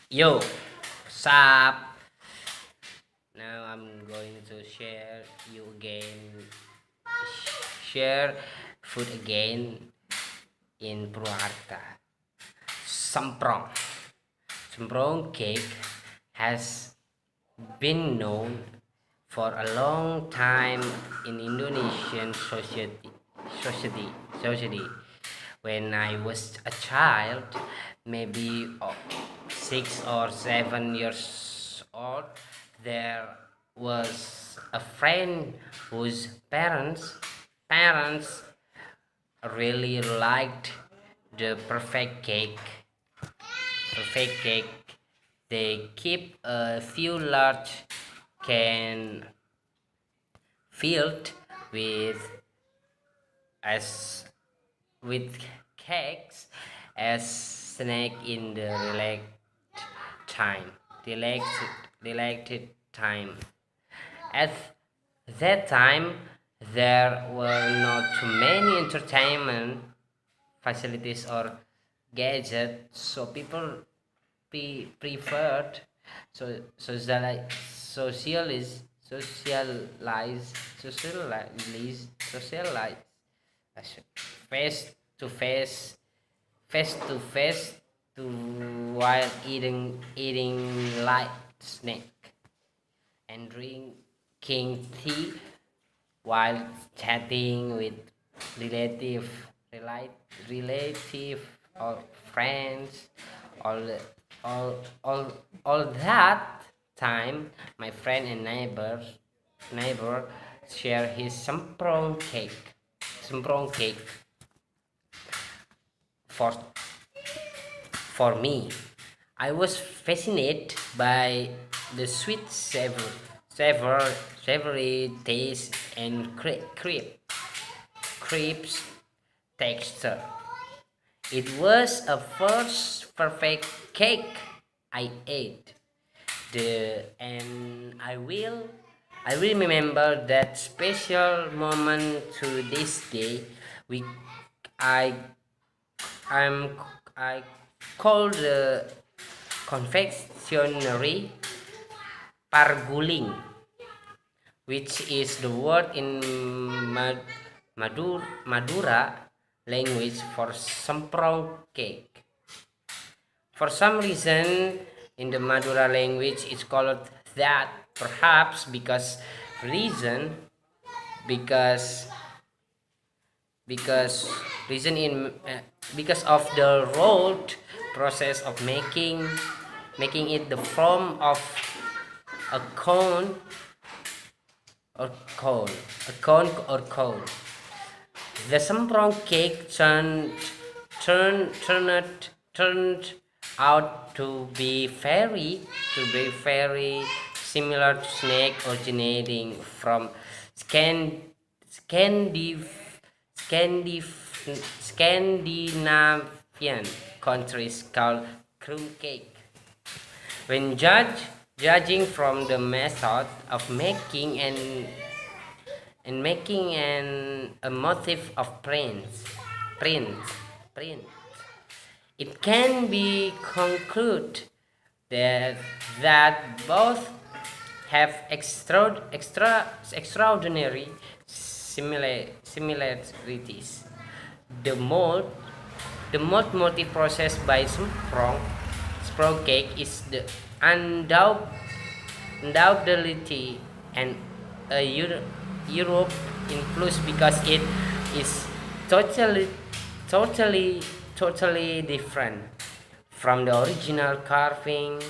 Yo, what's up? Now I'm going to share food again in Purwakarta. Semprong. Semprong cake has been known for a long time in Indonesian society. society. When I was a child, maybe 6 or 7 years old, there was a friend whose parents really liked the perfect cake. They keep a few large can filled with as with cakes as snack in the time relaxed relaxed time. At that time, there were not too many entertainment facilities or gadgets, so people preferred so socialize socialize face to face face to face to while eating light snack and drinking tea while chatting with relative relative or friends. All all all all that time my friend and neighbor share his semprong cake for me. I was fascinated by the sweet savor, savory taste and crisp texture. It was a first perfect cake I ate. I will remember that special moment to this day. We I I'm I called the confectionery parguling, which is the word in Madura language for semprong cake. For some reason, in the Madura language, it's called that. Perhaps because because reason in because of the rolled process of making it the form of a cone or cone a cone. The semprong cake turned out to be very similar to snake originating from Scan, Scandiv, Scandiv, Scandinavian countries called crumb cake. When judging from the method of making a motif of prints, print, it can be concluded that both have extraordinary similarities. The mold, the mold motif process by Semprong cake is the undoubtedly and a Europe influence because it is totally totally totally different from the original carving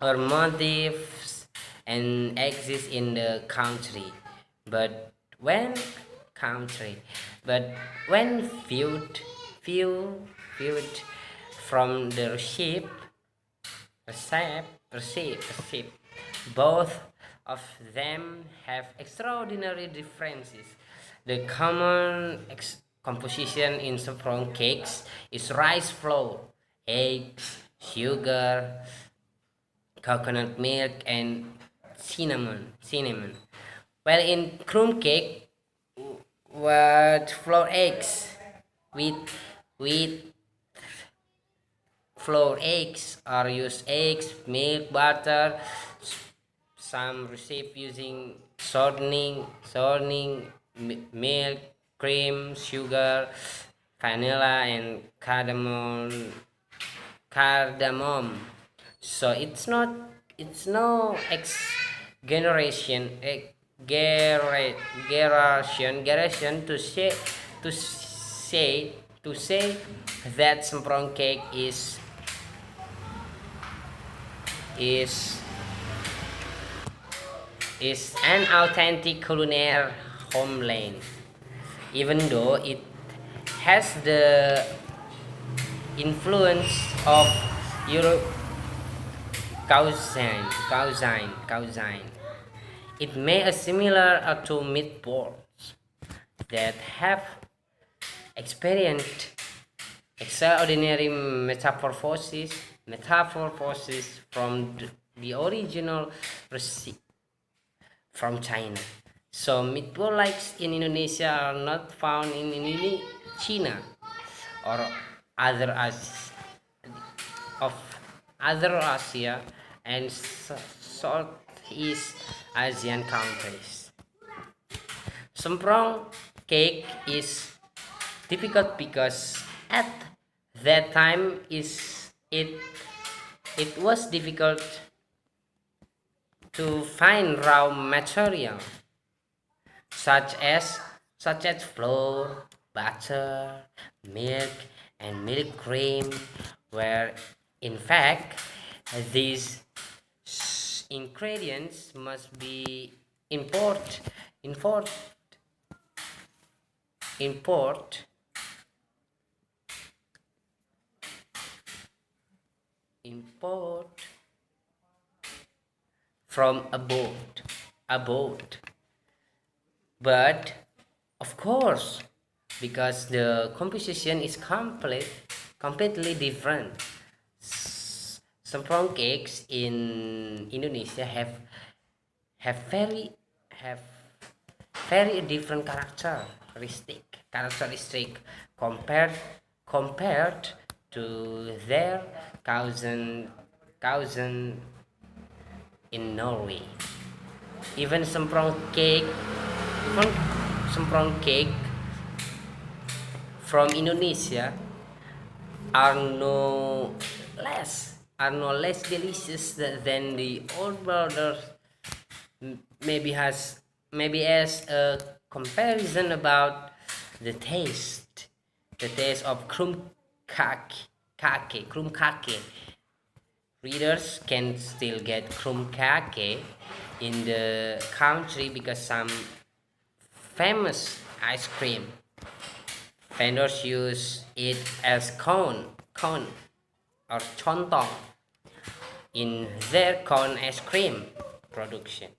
or motifs and exist in the but when country but when viewed from the receipt, both of them have extraordinary differences. The common composition in saffron cakes is rice flour, eggs, sugar, coconut milk, and cinnamon. While in crumb cake, what flour eggs with flour eggs or use eggs, milk, butter. Some receive using milk, cream, sugar, vanilla, and cardamom. So it's no generation to say to say that semprong cake is is an authentic culinary homeland, even though it has the influence of Europe cuisine. It may be similar to meatballs that have experienced extraordinary metamorphosis from the original recipe from China. So meatball likes in Indonesia are not found in China or other of other Asia and Southeast Asian countries. Semprong cake is difficult because at that time it was difficult to find raw material such as flour, butter, milk, and milk cream, where in fact these ingredients must be import import from abroad. But of course, because the composition is completely different. Some cakes in Indonesia have very have very different characteristic compared to their cousin in Norway. Even semprong cake from Indonesia are no less delicious than the old brothers. Maybe as a comparison about the taste of krum kake. Readers can still get krum kake in the country because some famous ice cream vendors use it as cone or chontong in their cone ice cream production.